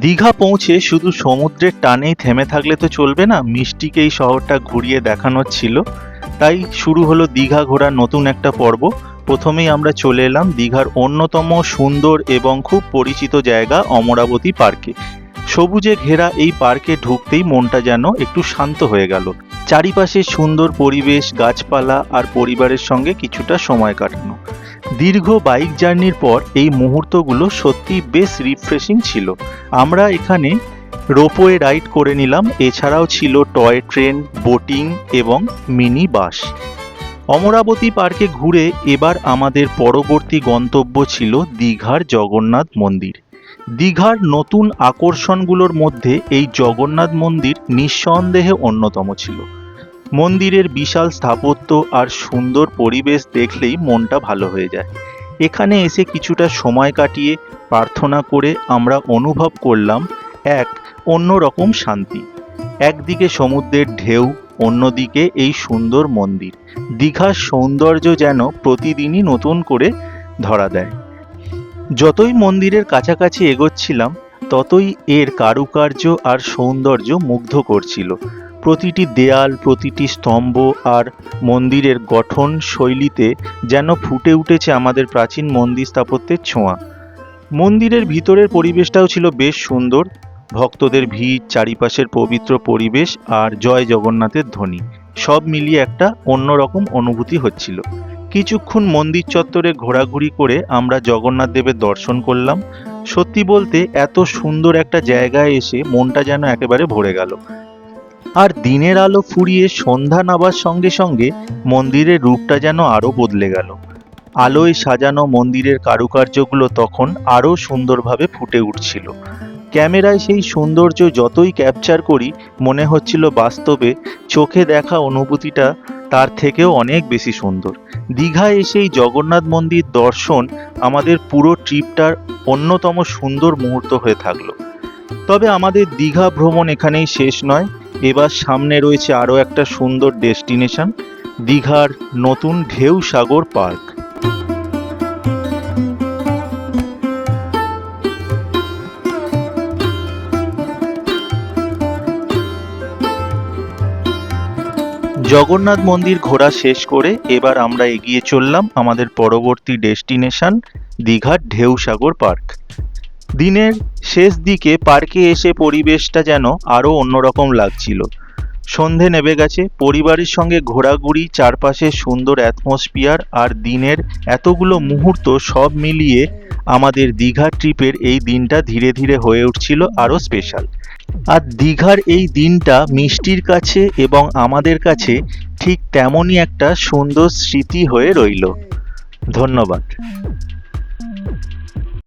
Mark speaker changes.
Speaker 1: দীঘা পৌঁছে শুধু সমুদ্রের টানেই থেমে থাকলে তো চলবে না, মিষ্টিকে এই শহরটা ঘুরিয়ে দেখানোর ছিল। তাই শুরু হলো দীঘা ঘোরার নতুন একটা পর্ব। প্রথমেই আমরা চলে এলাম দীঘার অন্যতম সুন্দর এবং খুব পরিচিত জায়গা অমরাবতী পার্কে। সবুজে ঘেরা এই পার্কে ঢুকতেই মনটা যেন একটু শান্ত হয়ে গেল। চারিপাশে সুন্দর পরিবেশ, গাছপালা আর পরিবারের সঙ্গে কিছুটা সময় কাটানো। দীর্ঘ বাইক জার্নির পর এই মুহূর্তগুলো সত্যি বেশ রিফ্রেশিং ছিল। আমরা এখানে রোপওয়ে রাইড করে নিলাম, এছাড়াও ছিল টয় ট্রেন, বোটিং এবং মিনি বাস। অমরাবতী পার্কে ঘুরে এবার আমাদের পরবর্তী গন্তব্য ছিল দীঘার জগন্নাথ মন্দির। দীঘার নতুন আকর্ষণগুলোর মধ্যে এই জগন্নাথ মন্দির নিঃসন্দেহে অন্যতম ছিল। মন্দিরের বিশাল স্থাপত্য আর সুন্দর পরিবেশ দেখলেই মনটা ভালো হয়ে যায়। এখানে এসে কিছুটা সময় কাটিয়ে প্রার্থনা করে আমরা অনুভব করলাম এক অন্যরকম শান্তি। একদিকে সমুদ্রের ঢেউ, অন্যদিকে এই সুন্দর মন্দির। দীঘার সৌন্দর্য যেন প্রতিদিনই নতুন করে ধরা দেয়। যতই মন্দিরের কাছাকাছি এগোচ্ছিলাম ততই এর কারুকার্য আর সৌন্দর্য মুগ্ধ করছিল। প্রতিটি দেয়াল, প্রতিটি স্তম্ভ আর মন্দিরের গঠন শৈলীতে যেন ফুটে উঠেছে আমাদের প্রাচীন মন্দির স্থাপত্যের ছোঁয়া। মন্দিরের ভিতরের পরিবেশটাও ছিল বেশ সুন্দর। ভক্তদের ভিড়, চারিপাশের পবিত্র পরিবেশ আর জয় জগন্নাথের ধ্বনি সব মিলিয়ে একটা অন্যরকম অনুভূতি হচ্ছিল। কিছুক্ষণ মন্দির চত্বরে ঘোরাঘুরি করে আমরা জগন্নাথ দেবের দর্শন করলাম। সত্যি বলতে এত সুন্দর একটা জায়গায় এসে মনটা যেন একেবারে ভরে গেল। আর দিনের আলো ফুরিয়ে সন্ধ্যা নামার সঙ্গে সঙ্গে মন্দিরের রূপটা যেন আরো বদলে গেল। আলোয় সাজানো মন্দিরের কারুকার্যগুলো তখন আরো সুন্দরভাবে ফুটে উঠছিল। ক্যামেরায় সেই সৌন্দর্য যতই ক্যাপচার করি মনে হচ্ছিল বাস্তবে চোখে দেখা অনুভূতিটা তার থেকেও অনেক বেশি সুন্দর। দীঘায় এসেই জগন্নাথ মন্দির দর্শন আমাদের পুরো ট্রিপটার অন্যতম সুন্দর মুহূর্ত হয়ে থাকলো। তবে আমাদের দীঘা ভ্রমণ এখানেই শেষ নয়। এবার সামনে রয়েছে আরও একটা সুন্দর ডেস্টিনেশন, দীঘার নতুন ঢেউ সাগর পার্ক। জগন্নাথ মন্দির ঘোরা শেষ করে এবার আমরা এগিয়ে চললাম আমাদের পরবর্তী ডেস্টিনেশন দীঘার ঢেউ সাগর পার্ক। দিনের শেষ দিকে পার্কে এসে পরিবেশটা যেন আরো অন্যরকম লাগছিল। সন্ধে নেমে গেছে, পরিবারের সঙ্গে ঘোরাঘুরি, চারপাশে সুন্দর অ্যাটমসফিয়ার আর দিনের এতগুলো মুহূর্ত সব মিলিয়ে আমাদের দীঘা ট্রিপের এই দিনটা ধীরে ধীরে হয়ে উঠছিল আরো স্পেশাল। আর দীঘার এই দিনটা মিষ্টির কাছে এবং আমাদের কাছে ঠিক তেমনই একটা সুন্দর স্মৃতি হয়ে রইল। ধন্যবাদ।